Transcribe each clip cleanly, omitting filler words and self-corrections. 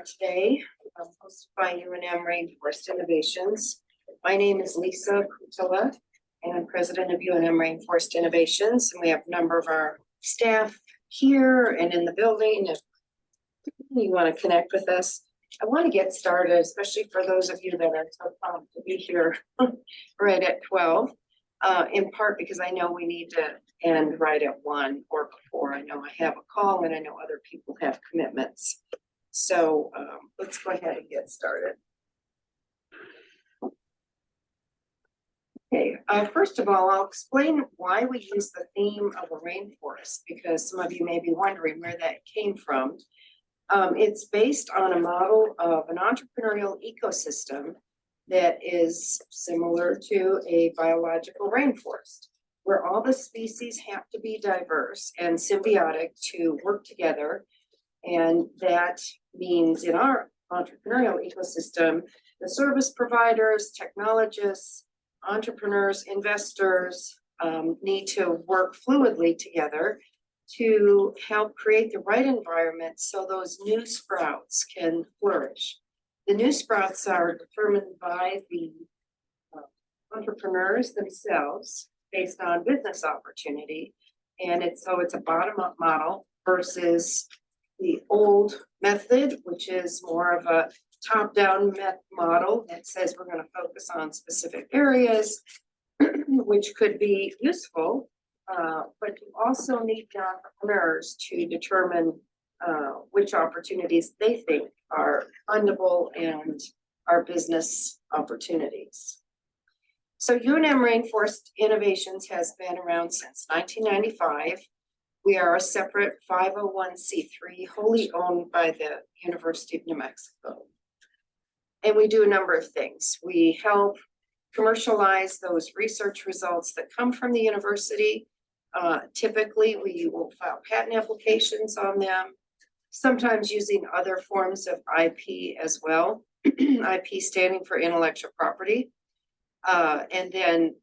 webinar today, hosted by UNM Rainforest Innovations. My name is Lisa Kuuttila, and I'm president of UNM Rainforest Innovations. And we have a number of our staff here and in the building. If you want to connect with us, I want to get started, especially for those of you that are so pumped to be here right at 12, in part because I know we need to end right at 1 or before. I know I have a call and I know other people have commitments. So let's go ahead and get started. Okay, first of all, I'll explain why we use the theme of a rainforest, because some of you may be wondering where that came from. It's based on a model of an entrepreneurial ecosystem that is similar to a biological rainforest, where all the species have to be diverse and symbiotic to work together. And that means in our entrepreneurial ecosystem, the service providers, technologists, entrepreneurs, investors need to work fluidly together to help create the right environment so those new sprouts can flourish. The new sprouts are determined by the entrepreneurs themselves based on business opportunity. And it's a bottom-up model versus the old method, which is more of a top-down model that says we're going to focus on specific areas, which could be useful, but you also need the entrepreneurs to determine which opportunities they think are fundable and are business opportunities. So UNM Rainforest Innovations has been around since 1995. We are a separate 501c3 wholly owned by the University of New Mexico. And we do a number of things. We help commercialize those research results that come from the university. Typically, we will file patent applications on them, sometimes using other forms of IP as well, IP standing for intellectual property. And then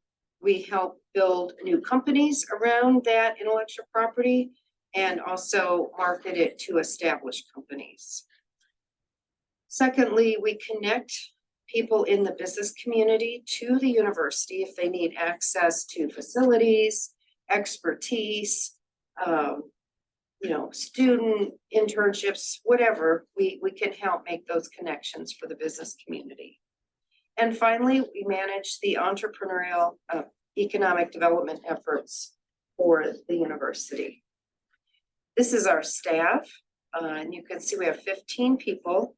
we help build new companies around that intellectual property and also market it to established companies. Secondly, we connect people in the business community to the university if they need access to facilities, expertise, student internships, whatever, we can help make those connections for the business community. And finally, we manage the entrepreneurial economic development efforts for the university. This is our staff, and you can see we have 15 people.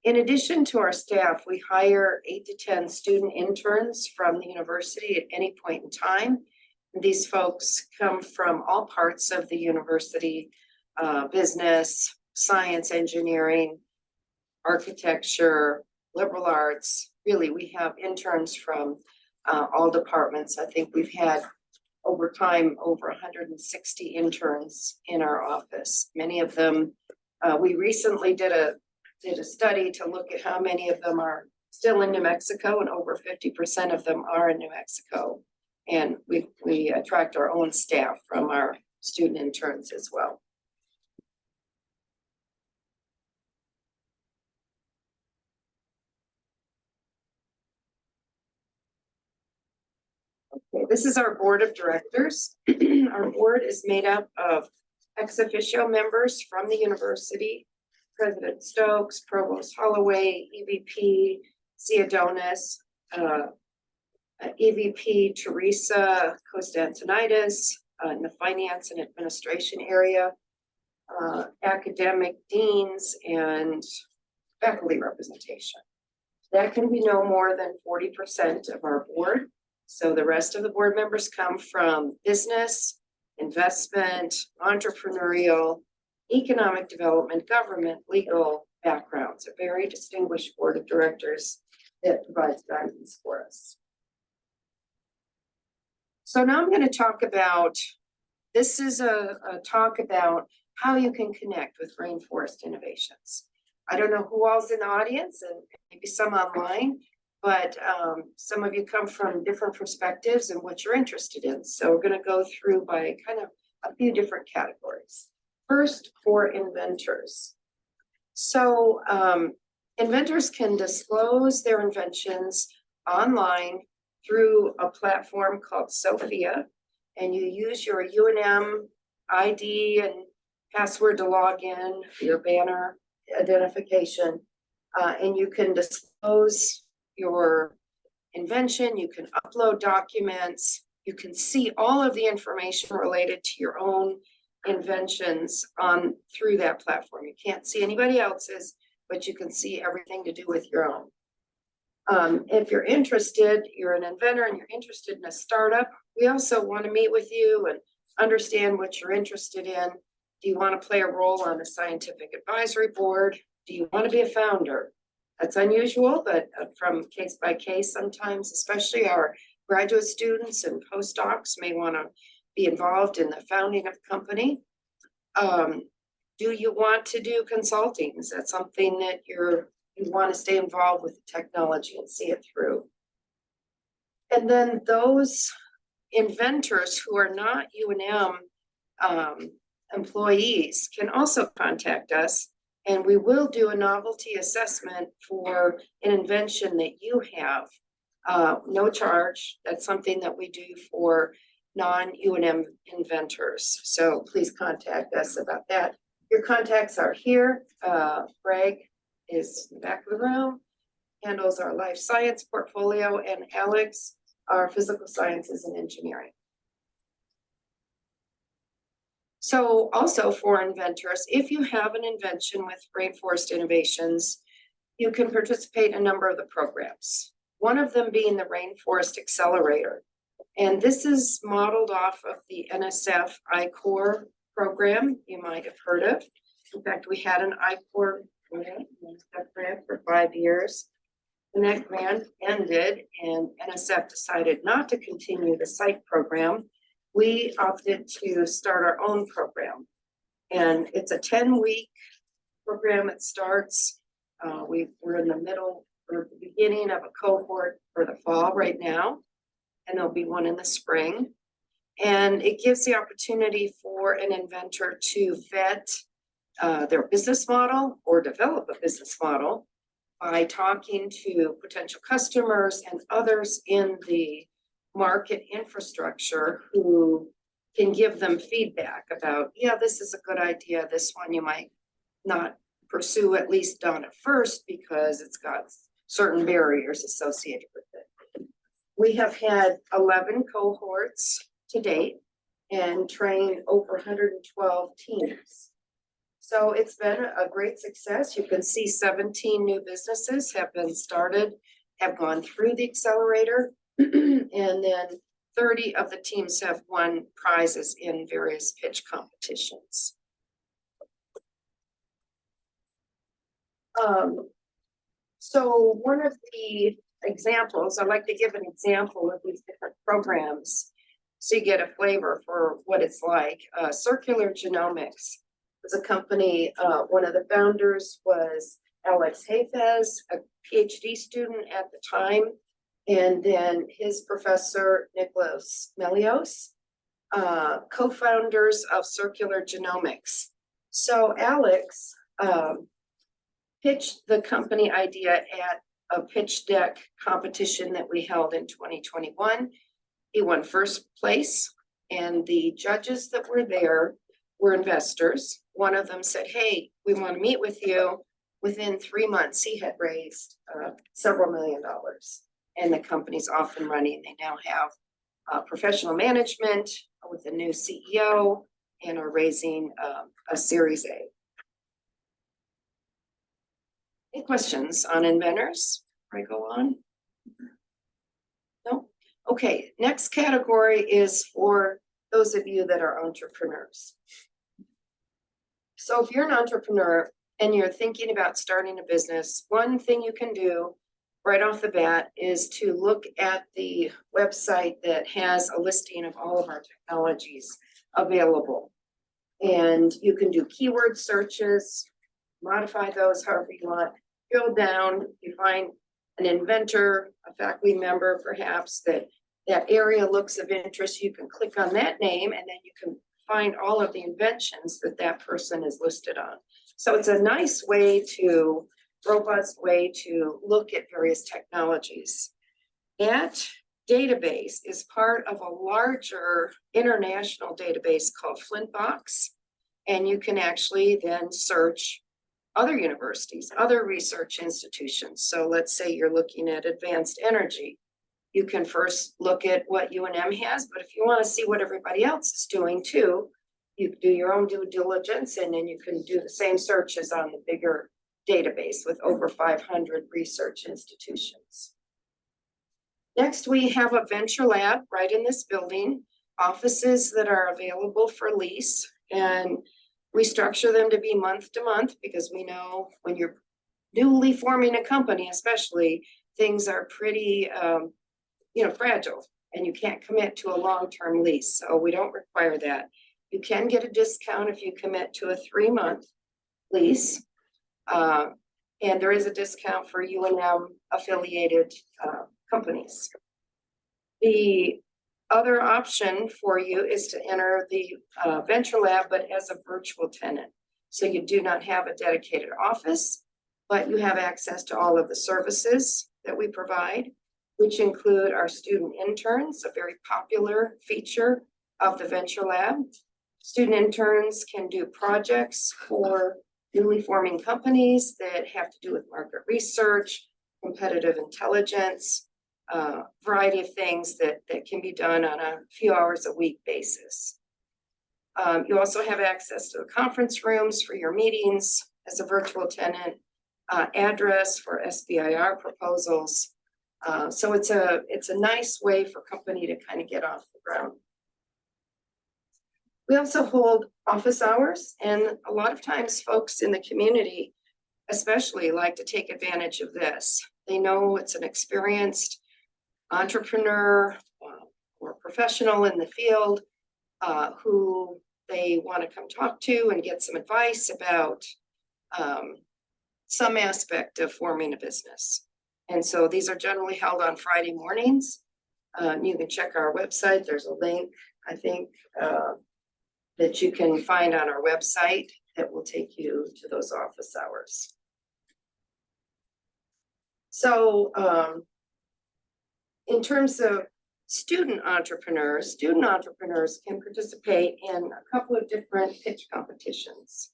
In addition to our staff, we hire 8 to 10 student interns from the university at any point in time. These folks come from all parts of the university, business, science, engineering, architecture, liberal arts. Really, we have interns from all departments. I think we've had over time over 160 interns in our office. Many of them, we recently did a study to look at how many of them are still in New Mexico, and over 50% of them are in New Mexico. And we attract our own staff from our student interns as well. Okay, this is our board of directors. Our board is made up of ex officio members from the university, President Stokes, Provost Holloway, EVP Siodonis, EVP Teresa Constantinides in the finance and administration area, academic deans, and faculty representation. That can be no more than 40% of our board. So the rest of the board members come from business, investment, entrepreneurial, economic development, government, legal backgrounds. A very distinguished board of directors that provides guidance for us. So now I'm going to talk about, this is a talk about how you can connect with Rainforest Innovations. I don't know who all's in the audience and maybe some online, but some of you come from different perspectives and what you're interested in. So we're going to go through by kind of a few different categories. First, for inventors. So inventors can disclose their inventions online through a platform called Sophia, and you use your UNM ID and password to log in, your banner identification, and you can disclose your invention, you can upload documents, you can see all of the information related to your own inventions on through that platform. You can't see anybody else's, but you can see everything to do with your own. If you're interested, you're an inventor and you're interested in a startup, we also want to meet with you and understand what you're interested in. Do you want to play a role on a scientific advisory board? Do you want to be a founder? That's unusual, but from case by case, sometimes, especially our graduate students and postdocs may want to be involved in the founding of a company. Do you want to do consulting? Is that something that you want to stay involved with the technology and see it through? And then those inventors who are not UNM employees can also contact us, and we will do a novelty assessment for an invention that you have. No charge. That's something that we do for non-UNM inventors. So please contact us about that. Your contacts are here. Greg is in the back of the room, handles our life science portfolio, and Alex, our physical sciences and engineering. So also for inventors, if you have an invention with Rainforest Innovations, you can participate in a number of the programs. One of them being the Rainforest Accelerator. And this is modeled off of the NSF I-Corps program you might have heard of. In fact, we had an I-Corps grant for 5 years. And that grant ended and NSF decided not to continue the site program. We opted to start our own program. And it's a 10-week program that starts. We're in the middle or the beginning of a cohort for the fall right now. And there'll be one in the spring. And it gives the opportunity for an inventor to vet their business model or develop a business model by talking to potential customers and others in the market infrastructure who can give them feedback about, yeah, this is a good idea. This one you might not pursue, at least done at first, because it's got certain barriers associated with it. We have had 11 cohorts to date and trained over 112 teams. So it's been a great success. You can see 17 new businesses have been started, have gone through the accelerator, and then 30 of the teams have won prizes in various pitch competitions. So one of the examples, I'd like to give an example of these different programs so you get a flavor for what it's like. Circular Genomics was a company, one of the founders was Alex Hafez, a PhD student at the time, and then his professor, Nicholas Melios, co-founders of Circular Genomics. So Alex pitched the company idea at a pitch deck competition that we held in 2021. He won first place, and the judges that were there were investors. One of them said, hey, we want to meet with you. Within 3 months, he had raised several $1 million, and the company's off and running. They now have professional management with a new CEO and are raising a Series A. Any questions on inventors before I go on? No? Okay, next category is for those of you that are entrepreneurs. So if you're an entrepreneur and you're thinking about starting a business, one thing you can do right off the bat is to look at the website that has a listing of all of our technologies available. And you can do keyword searches, modify those however you want. Drill down, you find an inventor, a faculty member perhaps, that area looks of interest. You can click on that name and then you can find all of the inventions that that person is listed on. So it's a nice way robust way to look at various technologies. That database is part of a larger international database called Flintbox. And you can actually then search other universities, other research institutions. So let's say you're looking at advanced energy. You can first look at what UNM has, but if you want to see what everybody else is doing too, you do your own due diligence, and then you can do the same searches on the bigger database with over 500 research institutions. Next, we have a venture lab right in this building, offices that are available for lease, and we structure them to be month to month because we know when you're newly forming a company, especially, things are pretty fragile, and you can't commit to a long-term lease. So we don't require that. You can get a discount if you commit to a 3-month lease. And there is a discount for UNM affiliated companies. The other option for you is to enter the Venture Lab, but as a virtual tenant. So you do not have a dedicated office, but you have access to all of the services that we provide, which include our student interns, a very popular feature of the Venture Lab. Student interns can do projects for newly forming companies that have to do with market research, competitive intelligence, variety of things that can be done on a few hours a week basis. You also have access to the conference rooms for your meetings as a virtual tenant, address for SBIR proposals. So it's a nice way for company to kind of get off the ground. We also hold office hours, and a lot of times folks in the community especially like to take advantage of this. They know it's an experienced entrepreneur or professional in the field who they want to come talk to and get some advice about some aspect of forming a business. And so these are generally held on Friday mornings. You can check our website. There's a link, I think, that you can find on our website that will take you to those office hours. So in terms of student entrepreneurs can participate in a couple of different pitch competitions.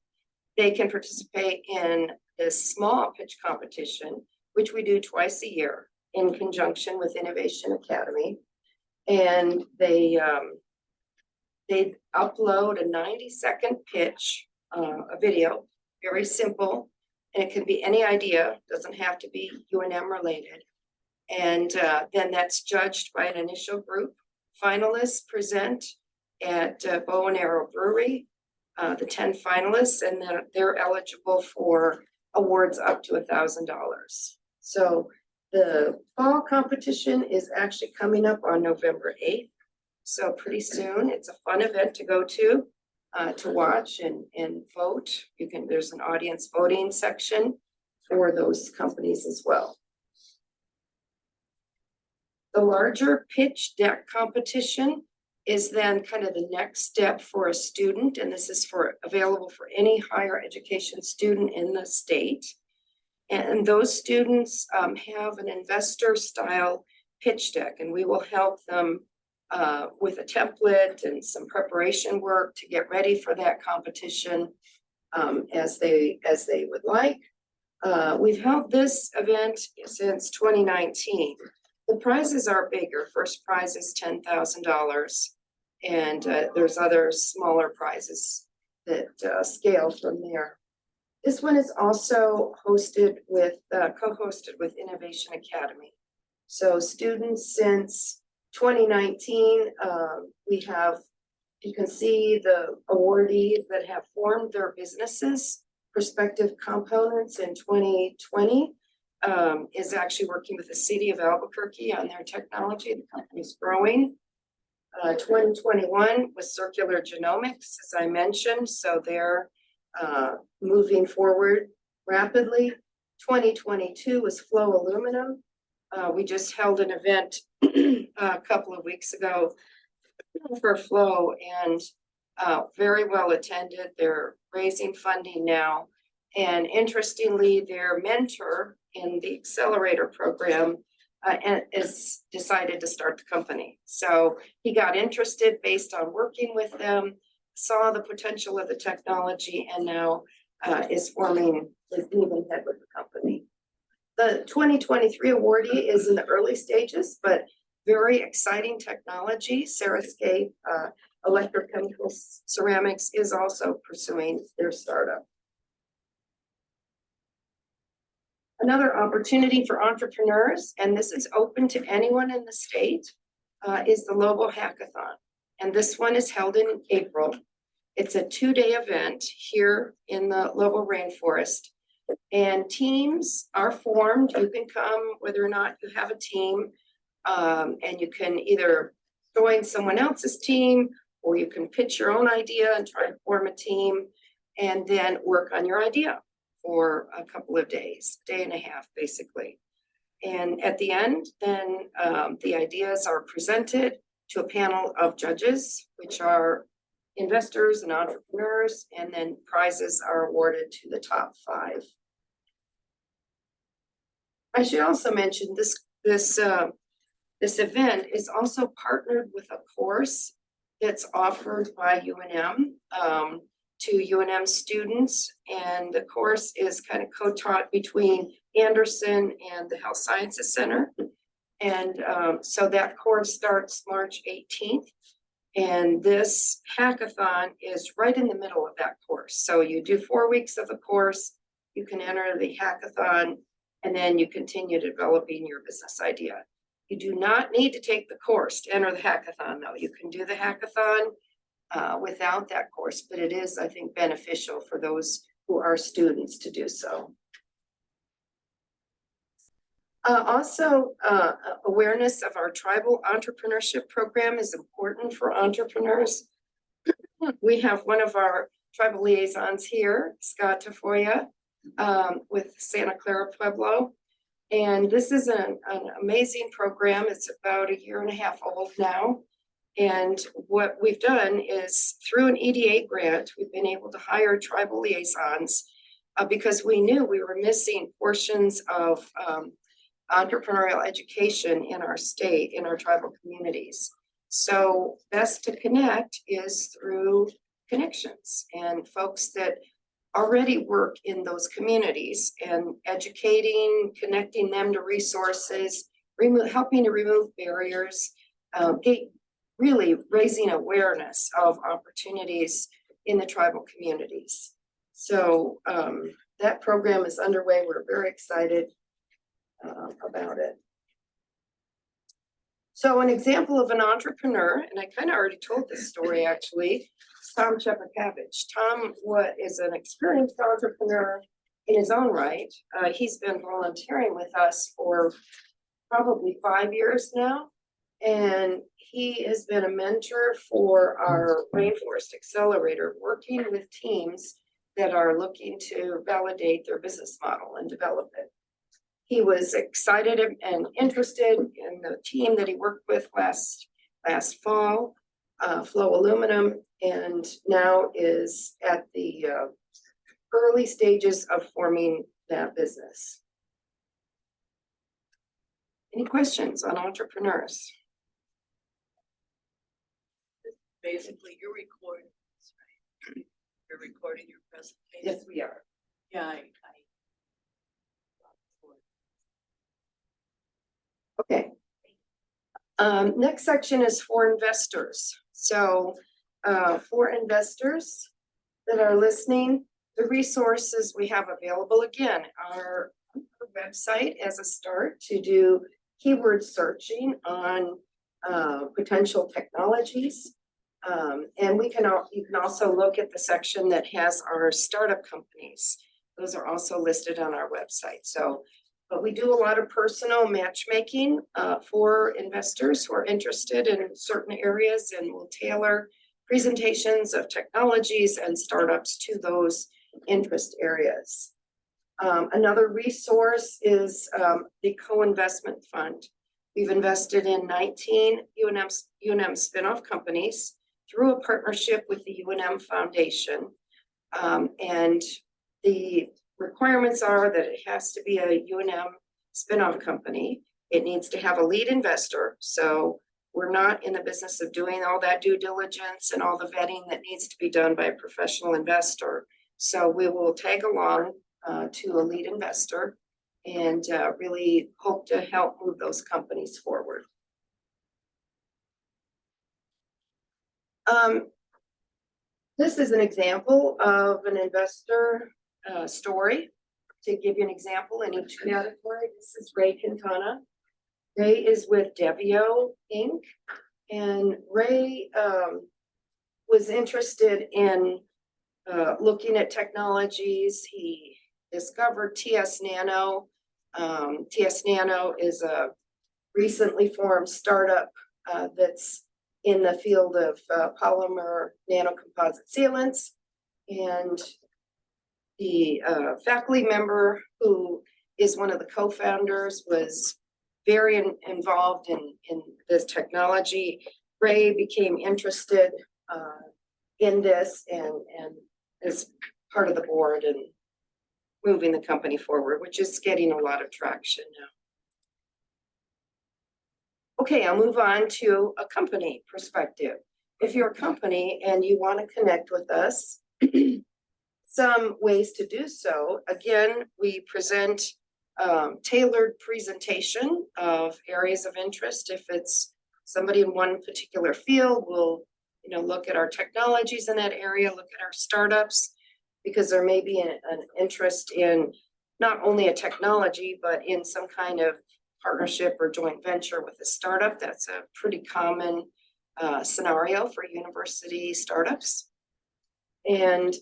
They can participate in this small pitch competition, which we do twice a year in conjunction with Innovation Academy. And they upload a 90-second pitch, a video, very simple, and it can be any idea, doesn't have to be UNM related. And then that's judged by an initial group. Finalists present at Bow and Arrow Brewery, the 10 finalists, and then they're eligible for awards up to $1,000. So the fall competition is actually coming up on November 8th. So pretty soon. It's a fun event to go to watch and vote. There's an audience voting section for those companies as well. The larger pitch deck competition is then kind of the next step for a student, and this is available for any higher education student in the state. And those students have an investor style pitch deck, and we will help them with a template and some preparation work to get ready for that competition as they would like. We've held this event since 2019. The prizes are bigger. First prize is $10,000, and there's other smaller prizes that scale from there. This one is also co-hosted with Innovation Academy. So students since 2019, you can see the awardees that have formed their businesses. Prospective Components in 2020 is actually working with the city of Albuquerque on their technology. The company's growing. 2021 was Circular Genomics, as I mentioned, so they're moving forward rapidly. 2022 was Flow Aluminum. We just held an event a couple of weeks ago for Flow, and very well attended. They're raising funding now And interestingly, their mentor in the accelerator program is decided to start the company. So he got interested based on working with them, saw the potential of the technology, and now is moving ahead with the company. The 2023 awardee is in the early stages, but very exciting technology. Sarascape Electrochemical Ceramics is also pursuing their startup. Another opportunity for entrepreneurs, and this is open to anyone in the state, is the Lobo Hackathon. And this one is held in April. It's a 2-day event here in the Lobo Rainforest. And teams are formed. You can come whether or not you have a team, and you can either join someone else's team, or you can pitch your own idea and try to form a team and then work on your idea for a couple of days, day and a half, basically. And at the end, then the ideas are presented to a panel of judges, which are investors and entrepreneurs, and then prizes are awarded to the top 5. I should also mention this event is also partnered with a course that's offered by UNM to UNM students, and the course is kind of co-taught between Anderson and the Health Sciences Center. And so that course starts March 18th, and this hackathon is right in the middle of that course. So you do 4 weeks of the course, you can enter the hackathon, and then you continue developing your business idea. You do not need to take the course to enter the hackathon, though. You can do the hackathon without that course, but it is, I think, beneficial for those who are students to do so. Awareness of our tribal entrepreneurship program is important for entrepreneurs. We have one of our tribal liaisons here, Scott Tafoya, with Santa Clara Pueblo. And this is an amazing program. It's about 1.5 years old now. And what we've done is through an EDA grant, we've been able to hire tribal liaisons because we knew we were missing portions of entrepreneurial education in our state, in our tribal communities. So best to connect is through connections and folks that already work in those communities, and educating, connecting them to resources, helping to remove barriers, really raising awareness of opportunities in the tribal communities. So that program is underway. We're very excited about it. So an example of an entrepreneur, and I kind of already told this story actually, Tom Chepakavich. Tom is an experienced entrepreneur in his own right. He's been volunteering with us for probably 5 years now, and he has been a mentor for our Rainforest Accelerator, working with teams that are looking to validate their business model and develop it. He was excited and interested in the team that he worked with last fall, Flow Aluminum, and now is at the early stages of forming that business. Any questions on entrepreneurs? Basically, you're recording this, right? You're recording your presentation. Yes, we are. Yeah, Okay. Next section is for investors. So for investors that are listening, the resources we have available again are on our website as a start to do keyword searching on potential technologies. And you can also look at the section that has our startup companies. Those are also listed on our website. So, but we do a lot of personal matchmaking for investors who are interested in certain areas, and we'll tailor presentations of technologies and startups to those interest areas. Another resource is the co-investment fund. We've invested in 19 UNM spinoff companies through a partnership with the UNM Foundation. And the requirements are that it has to be a UNM spinoff company. It needs to have a lead investor. So we're not in the business of doing all that due diligence and all the vetting that needs to be done by a professional investor. So we will tag along to a lead investor and really hope to help move those companies forward. This is an example of an investor story. To give you an example in each category, this is Ray Quintana. Ray is with Devio Inc. And Ray was interested in looking at technologies. He discovered TS Nano. TS Nano is a recently formed startup that's in the field of polymer nanocomposite sealants. And the faculty member who is one of the co-founders was very involved in this technology. Ray became interested in this and is part of the board and moving the company forward, which is getting a lot of traction now. Okay, I'll move on to a company perspective. If you're a company and you want to connect with us, some ways to do so. Again, we present tailored presentation of areas of interest. If it's somebody in one particular field, we'll look at our technologies in that area, look at our startups, because there may be an interest in not only a technology, but in some kind of partnership or joint venture with a startup. That's a pretty common scenario for university startups. And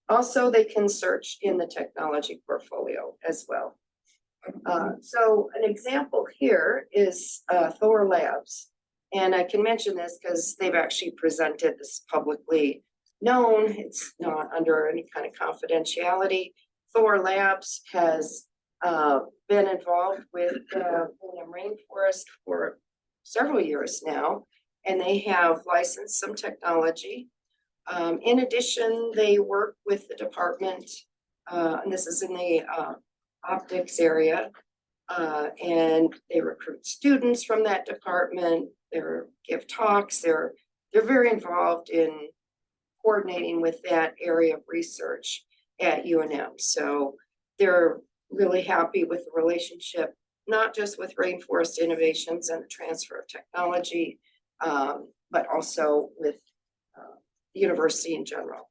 also they can search in the technology portfolio as well. So an example here is Thor Labs. And I can mention this because they've actually presented this publicly known. It's not under any kind of confidentiality. Thor Labs has been involved with UNM Rainforest for several years now, and they have licensed some technology. In addition, they work with the department, and this is in the optics area, and they recruit students from that department. They give talks. They're very involved in coordinating with that area of research at UNM. So they're really happy with the relationship, not just with Rainforest Innovations and the transfer of technology, but also with the university in general.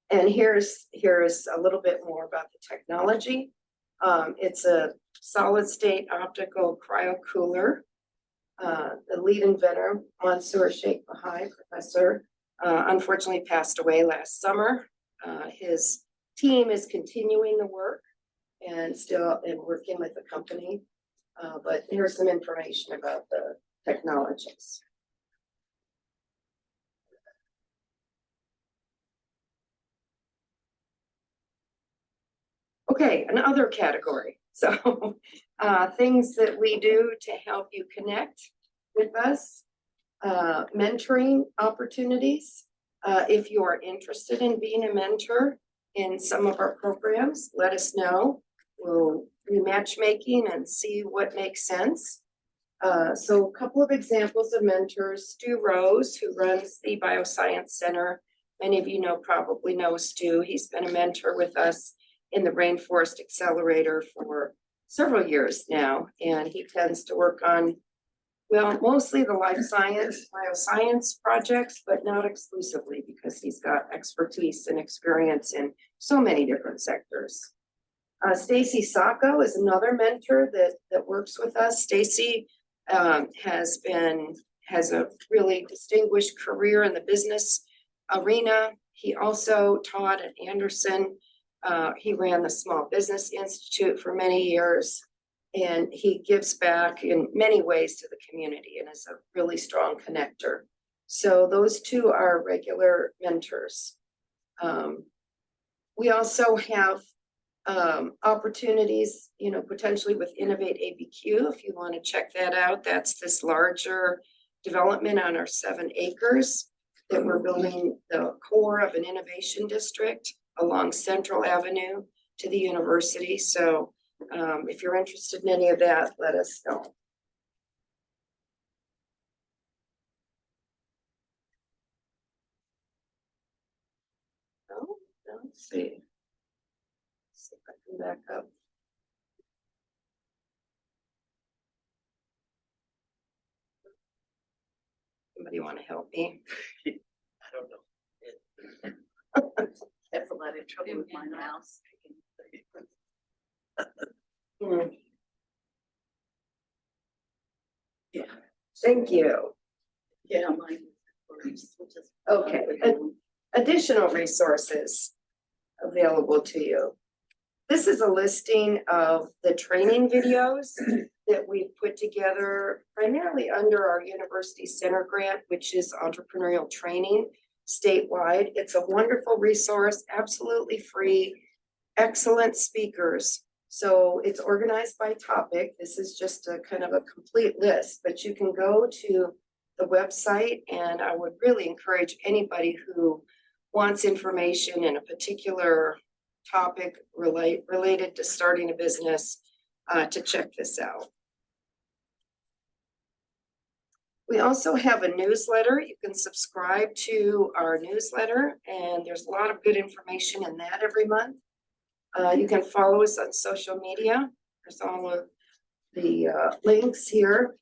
And here's a little bit more about the technology. It's a solid state optical cryo cooler. The lead inventor, Mansour Sheikh Bahai, professor, unfortunately passed away last summer. His team is continuing the work and still working with the company. But here's some information about the technologies. Okay, another category. So things that we do to help you connect with us, mentoring opportunities. If you are interested in being a mentor in some of our programs, let us know. We'll do matchmaking and see what makes sense. So a couple of examples of mentors: Stu Rose, who runs the Bioscience Center. Many of you probably know Stu. He's been a mentor with us in the Rainforest Accelerator for several years now, and he tends to work on, well, mostly the life science, bioscience projects, but not exclusively, because he's got expertise and experience in so many different sectors. Stacy Sacco is another mentor that works with us. Stacy has a really distinguished career in the business arena. He also taught at Anderson. He ran the Small Business Institute for many years, and he gives back in many ways to the community and is a really strong connector. So those two are regular mentors. We also have opportunities, potentially with Innovate ABQ, if you want to check that out. That's this larger development on our 7 acres that we're building the core of an innovation district. along Central Avenue to the university. So if you're interested in any of that, let us know. Oh, let's see. See if I can back up. Somebody want to help me? I don't know. I have a lot of trouble with my mouse. Yeah, Thank you. yeah, mine. Okay. Additional resources available to you. This is a listing of the training videos that we've put together primarily under our University Center grant, which is entrepreneurial training statewide. It's a wonderful resource, absolutely free, excellent speakers. So it's organized by topic. This is just a kind of a complete list, but you can go to the website, and I would really encourage anybody who wants information in a particular topic related to starting a business to check this out. We also have a newsletter. You can subscribe to our newsletter, and there's a lot of good information in that every month. You can follow us on social media. There's all of the links here.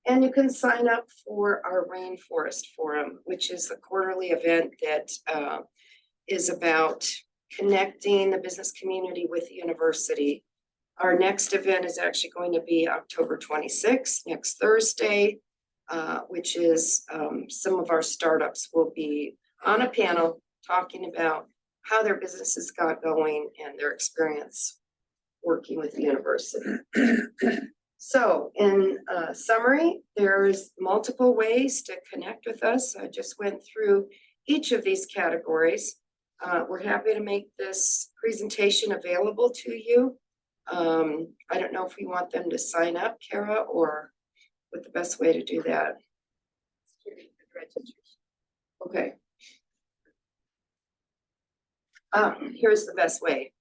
And you can sign up for our Rainforest Forum, which is a quarterly event that is about connecting the business community with the university. Our next event is actually going to be October 26th, next Thursday, which is some of our startups will be on a panel talking about how their businesses got going and their experience working with the university. So in summary, there's multiple ways to connect with us. I just went through each of these categories. We're happy to make this presentation available to you. I don't know if we want them to sign up, Kara, or what the best way to do that. Okay. Here's the best way.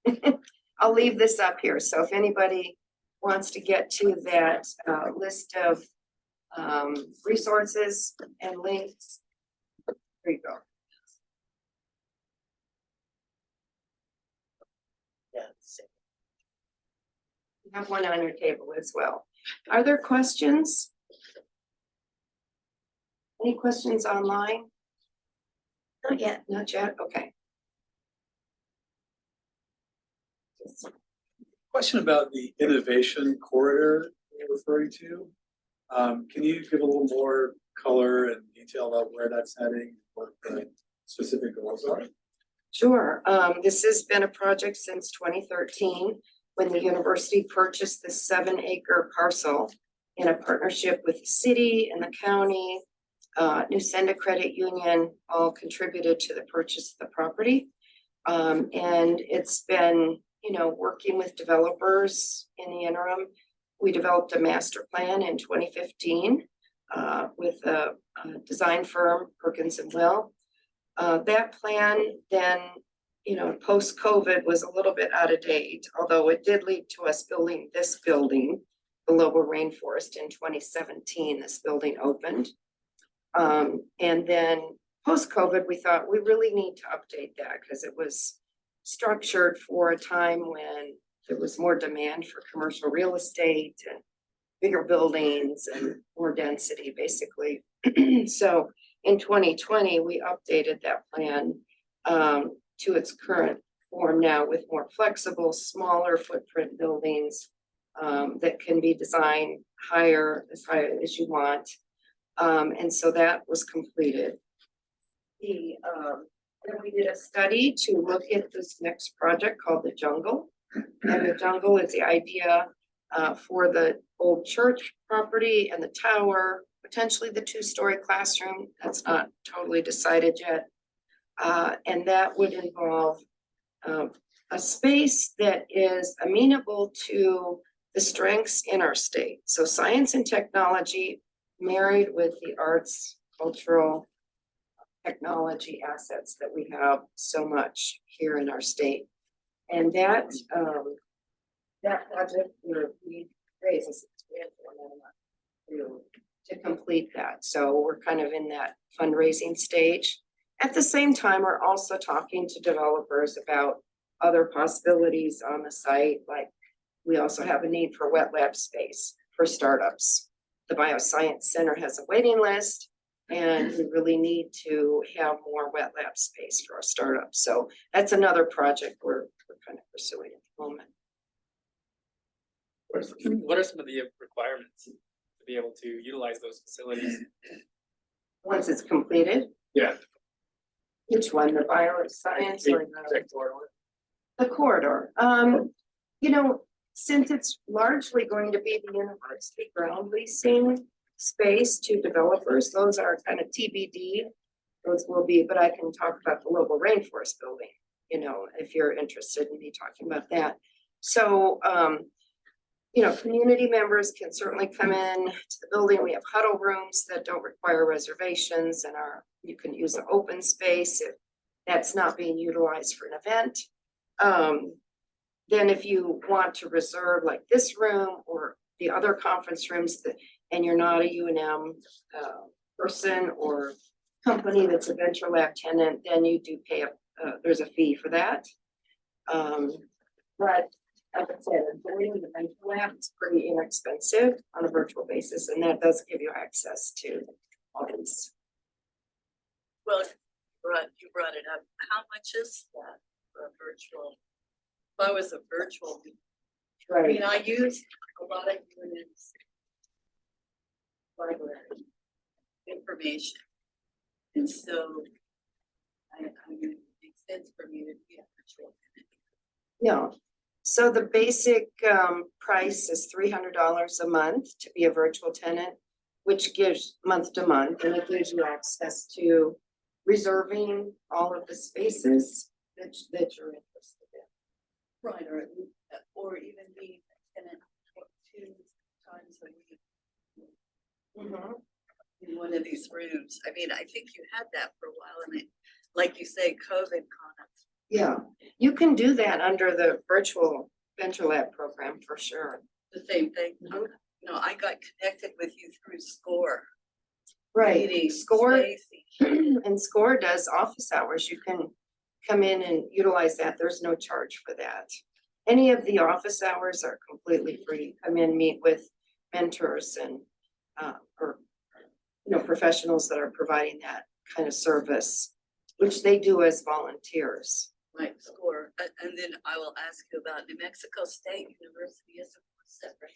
I'll leave this up here. So if anybody wants to get to that list of resources and links, there you go. You have one on your table as well. Are there questions? Any questions online? Not yet. Not yet. Okay. Question about the innovation corridor you're referring to. Can you give a little more color and detail about where that's heading, what the specific goals are? Sure. This has been a project since 2013 when the university purchased the 7-acre parcel in a partnership with the city and the county. New Senda Credit Union all contributed to the purchase of the property. And it's been, working with developers in the interim. We developed a master plan in 2015 with a design firm, Perkins and Will. That plan then, post-COVID was a little bit out of date, although it did lead to us building this building, the Lower Rainforest, in 2017. This building opened. And then post-COVID, we thought we really need to update that because it was structured for a time when there was more demand for commercial real estate and bigger buildings and more density, basically. So in 2020, we updated that plan to its current form now with more flexible, smaller footprint buildings that can be designed high as you want. And so that was completed. Then we did a study to look at this next project called the Jungle. And the Jungle is the idea for the old church property and the tower, potentially the 2-story classroom. That's not totally decided yet. And that would involve a space that is amenable to the strengths in our state. So science and technology married with the arts, cultural, technology assets that we have so much here in our state. And that project, we raised to complete that. So we're kind of in that fundraising stage. At the same time, we're also talking to developers about other possibilities on the site. Like we also have a need for wet lab space for startups. The Bioscience Center has a waiting list, and we really need to have more wet lab space for our startups. So that's another project we're kind of pursuing at the moment. What are some of the requirements to be able to utilize those facilities? Once it's completed, Yeah. which one, the bioscience or the corridor? You know, since it's largely going to be the university ground leasing space to developers, those are kind of TBD. Those will be, but I can talk about the local rainforest building, you know, if you're interested in me talking about that. So, you know, community members can certainly come in to the building. We have huddle rooms that don't require reservations and you can use the open space if that's not being utilized for an event. Then if you want to reserve like this room or the other conference rooms and you're not a UNM person or company that's a VentureLab tenant, then you do pay there's a fee for that. But like I said, avoiding the VentureLab is pretty inexpensive on a virtual basis, and that does give you access to all these. Well, you brought it up. How much is that for a virtual? If I was a virtual, I mean, I use a lot of UNM's library information. And so I mean, it makes sense for me to be a virtual. Yeah. So the basic price is $300 a month to be a virtual tenant, which gives month to month, and it gives you access to reserving all of the spaces that you're interested in. Right, or even being a tenant 2 times a week. In one of these rooms. I mean, I think you had that for a while, and like you say, COVID kind of. Yeah, you can do that under the virtual VentureLab program for sure. The same thing. You know, I got connected with you through SCORE. Right, Meeting, SCORE Stacy. and SCORE does office hours. You can come in and utilize that. There's no charge for that. Any of the office hours are completely free. Come in, meet with mentors and or you know, professionals that are providing that kind of service, which they do as volunteers. Right, SCORE. And then I will ask you about New Mexico State University is separate.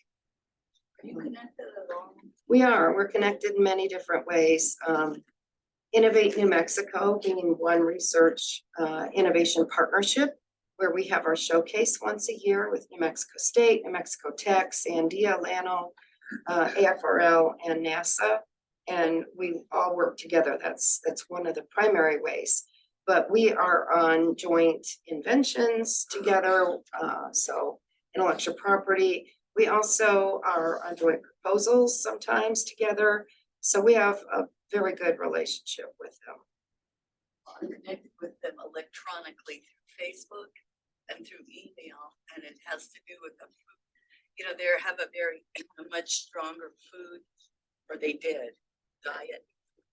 Are you connected at all? We are. We're connected in many different ways. Innovate New Mexico being one research innovation partnership where we have our showcase once a year with New Mexico State, New Mexico Tech, Sandia, Llano, AFRL, and NASA. And we all work together. That's one of the primary ways. But we are on joint inventions together. So intellectual property. We also are on joint proposals sometimes together. So we have a very good relationship with them. I'm connected with them electronically through Facebook and through email, and it has to do with the food. You know, they have a much stronger food, or they did, diet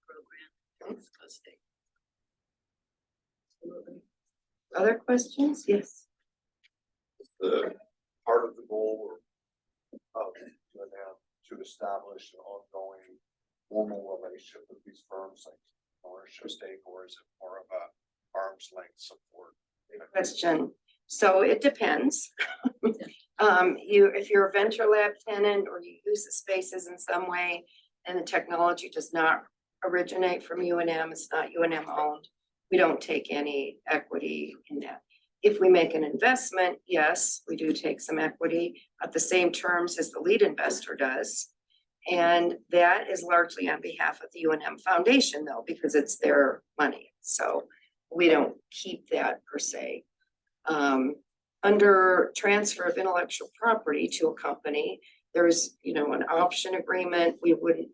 program in Mexico State. Other questions? Yes. The part of the goal of UNM to establish an ongoing formal relationship with these firms like ownership stake, or is it more of a arm's length support? Question. So it depends. If you're a VentureLab tenant or you use the spaces in some way and the technology does not originate from UNM, it's not UNM owned, we don't take any equity in that. If we make an investment, yes, we do take some equity at the same terms as the lead investor does. And that is largely on behalf of the UNM Foundation though, because it's their money. So we don't keep that per se. Under transfer of intellectual property to a company, there's, you know, an option agreement. We wouldn't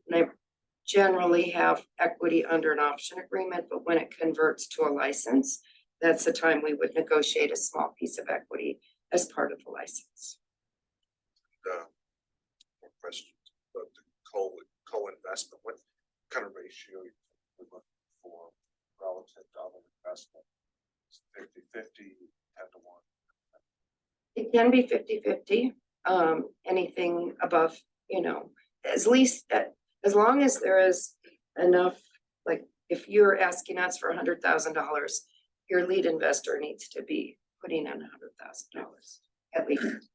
generally have equity under an option agreement, but when it converts to a license, that's the time we would negotiate a small piece of equity as part of the license. More questions about the co-investment, what kind of ratio you would look for relative to other investment? 50-50, 10-1. It can be 50-50. Anything above, as long as there is enough, like if you're asking us for $100,000, your lead investor needs to be putting in $100,000 at least.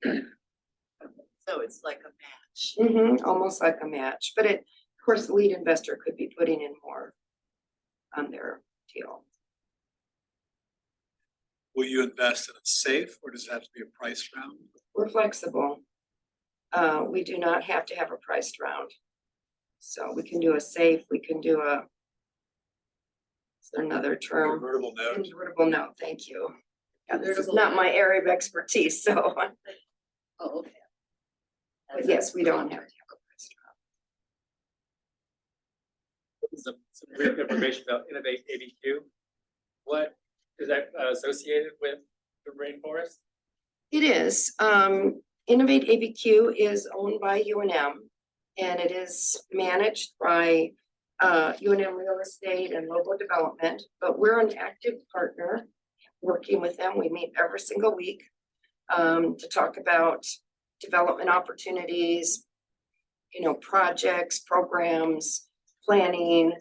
So it's like a match. Almost like a match, but of course, the lead investor could be putting in more on their deal. Will you invest in a safe or does it have to be a price round? We're flexible. We do not have to have a priced round. So we can do a safe, we can do is there another term? Convertible note? Convertible note, thank you. Yeah, this is Convertible not note. my area of expertise, so, Oh, okay. but yes, we don't have to have a priced round. Some great information about Innovate ABQ. What is that associated with the rainforest? It is. Innovate ABQ is owned by UNM and it is managed by UNM Real Estate and Local Development, but we're an active partner working with them. We meet every single week to talk about development opportunities, projects, programs, planning.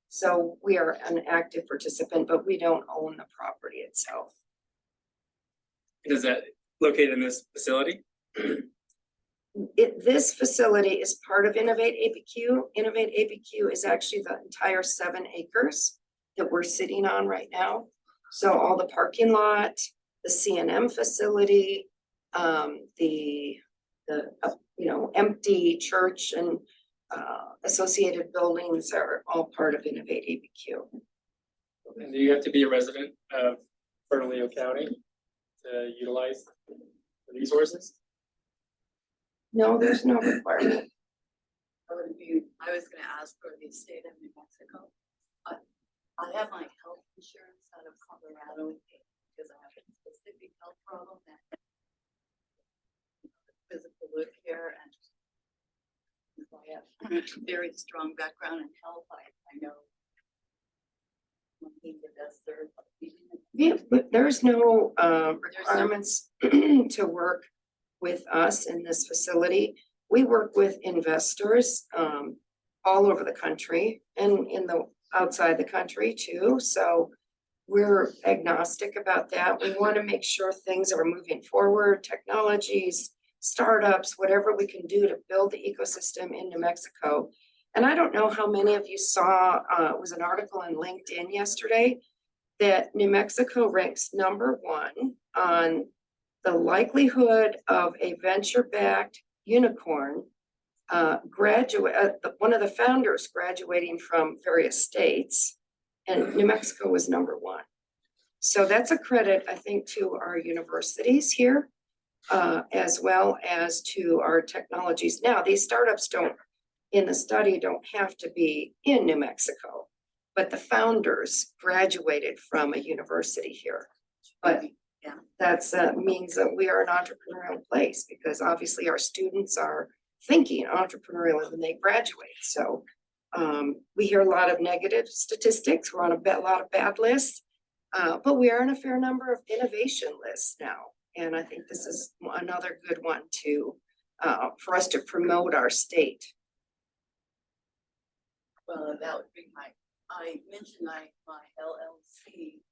So we are an active participant, but we don't own the property itself. Is that located in this facility? This facility is part of Innovate ABQ. Innovate ABQ is actually the entire 7 acres that we're sitting on right now. So all the parking lot, the CNM facility, the empty church and associated buildings are all part of Innovate ABQ. And do you have to be a resident of Bernalillo County to utilize the resources? No, there's no requirement. I was gonna ask for the state of New Mexico. I have my health insurance out of Colorado because I have a specific health problem that physical look care and I have a very strong background in health. I know. Yeah, but there's no requirements to work with us in this facility. We work with investors all over the country and outside the country too. So we're agnostic about that. We want to make sure things are moving forward, technologies, startups, whatever we can do to build the ecosystem in New Mexico. And I don't know how many of you saw, it was an article in LinkedIn yesterday that New Mexico ranks #1 on the likelihood of a venture-backed unicorn one of the founders graduating from various states, and New Mexico was #1. So that's a credit, I think, to our universities here, as well as to our technologies. Now, these startups in the study don't have to be in New Mexico, but the founders graduated from a university here. But that's means that we are an entrepreneurial place because obviously our students are thinking entrepreneurial when they graduate. So we hear a lot of negative statistics. We're on a lot of bad lists, but we are on a fair number of innovation lists now. And I think this is another good one for us to promote our state. Well, that would be I mentioned my LLC.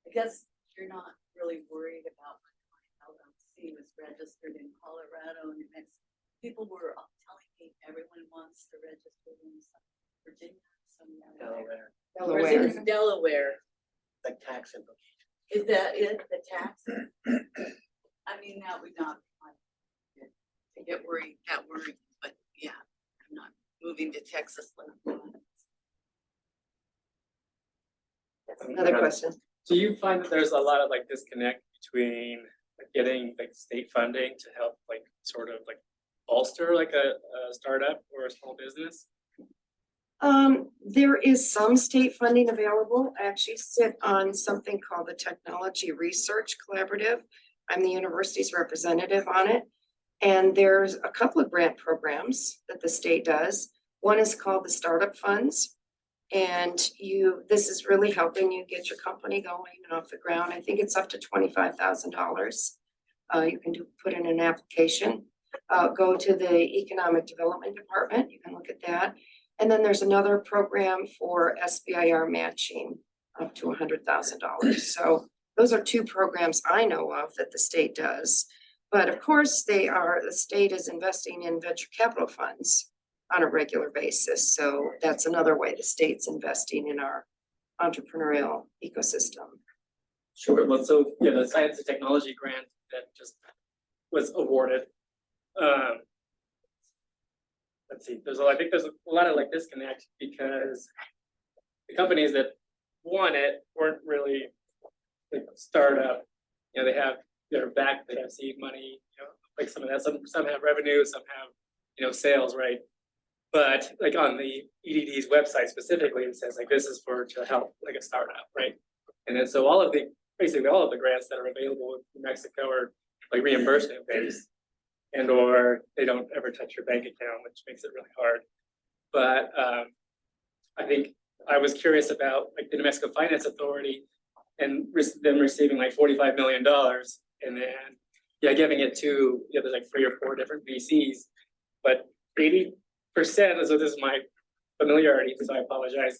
I guess you're not really worried about my LLC was registered in Colorado, New Mexico. People were telling me everyone wants to register in Virginia, Delaware. Delaware. It's Delaware. The tax implication. Is that it, the tax? I mean, that would not be to get worried, but yeah, I'm not moving to Texas. Another question. Do you find that there's a lot of disconnect between getting state funding to help sort of bolster a startup or a small business There is some state funding available. I actually sit on something called the Technology Research Collaborative. I'm the university's representative on it. And there's a couple of grant programs that the state does. One is called the Startup Funds. And this is really helping you get your company going and off the ground. I think it's up to $25,000. You can put in an application. Go to the Economic Development Department. You can look at that. And then there's another program for SBIR matching up to $100,000. So those are two programs I know of that the state does. But of course, the state is investing in venture capital funds on a regular basis. So that's another way the state's investing in our entrepreneurial ecosystem. Sure, well, so, yeah, the science and technology grant that just was awarded. Let's see, I think there's a lot of like disconnect because the companies that won it weren't really like a startup. You know, they're back, they have seed money, you know, like some of that, some have revenue, some have, you know, sales, right? But like on the EDD's website specifically, it says like this is to help like a startup, right? And then so basically all of the grants that are available in New Mexico are like reimbursement based, and or they don't ever touch your bank account, which makes it really hard. But I think I was curious about like the New Mexico Finance Authority and them receiving like $45 million, and then giving it to there's like 3 or 4 different VCs, but 80%, so this is my familiarity, so I apologize,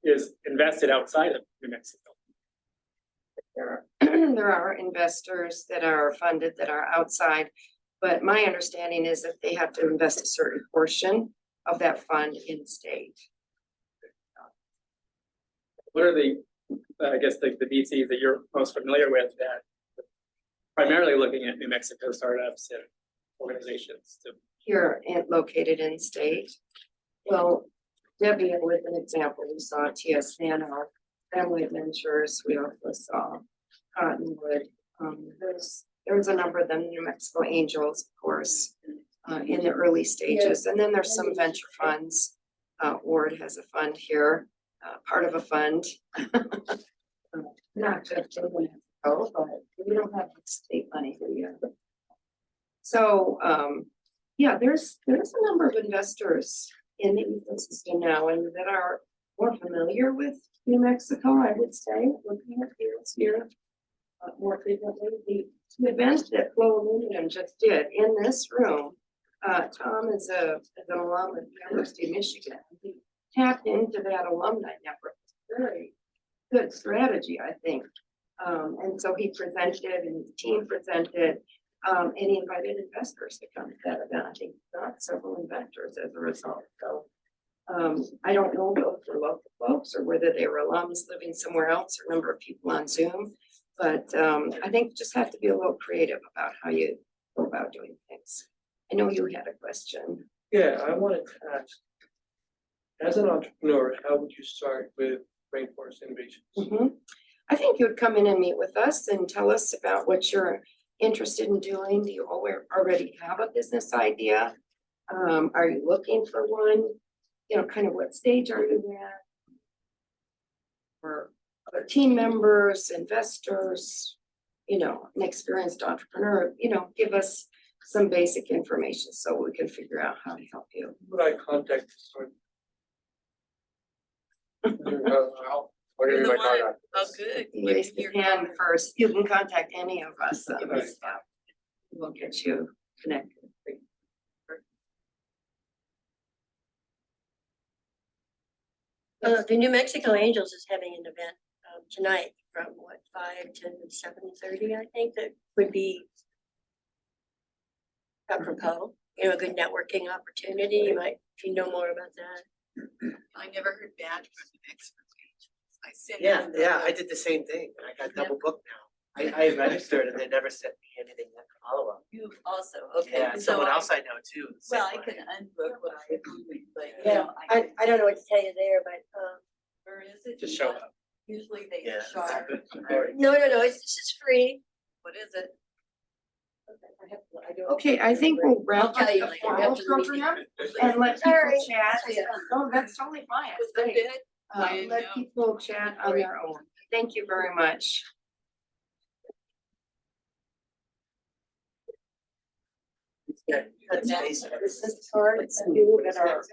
is invested outside of New Mexico. There are investors that are funded that are outside, but my understanding is that they have to invest a certain portion of that fund in state. What are I guess the VCs that you're most familiar with that primarily looking at New Mexico startups and organizations to Here located in state? Well, Debbie, with an example, we saw TS Nano, Family Ventures, we also saw Cottonwood. There's a number of them, New Mexico Angels, of course, in the early stages. And then there's some venture funds. Ward has a fund here, part of a fund. Not just in New Mexico, but we don't have state money here yet. So, there's a number of investors in the ecosystem now and that are more familiar with New Mexico, I would say, looking at fields here more frequently. The event that Flow Aluminum just did in this room, Tom is an alum at the University of Michigan. He tapped into that alumni network. Very good strategy, I think. And so he presented and his team presented. And he invited investors to come to that event. I think he got several investors as a result. So I don't know if they're local folks or whether they were alums living somewhere else or number of people on Zoom. But I think you just have to be a little creative about how you go about doing things. I know you had a question. Yeah, I wanted to ask, as an entrepreneur, how would you start with Rainforest Innovations? I think you would come in and meet with us and tell us about what you're interested in doing. Do you already have a business idea? Are you looking for one? You know, kind of what stage are you at? Or other team members, investors, you know, an experienced entrepreneur, you know, give us some basic information so we can figure out how to help you. Who would I contact to start? You're the one. Oh, good. You raise your hand first. You can contact any of us. We'll get you connected. The New Mexico Angels is having an event tonight from 5 to 7:30, I think, that would be apropos, you know, a good networking opportunity. You might, if you know more about that. I never heard bad from the Mexico Angels. I sent Yeah, them yeah, I did the same thing. I got double booked now. I registered and they never sent me anything to follow up. You also, okay. Yeah, and so someone else I know too. the same Well, I way. can unbook what I agree, but you Yeah, know, I don't know what to tell you there, but where is it? just show up. Usually they Yeah. charge. no, this is free. What is it? I Okay, I think we'll wrap I'll up tell you the later formal after the meeting. program and let people Sorry. chat. Yeah. No, that's totally fine. It's Was great. it? I Let know. people chat on their own. Thank you very much. That's This is part, it's new at our,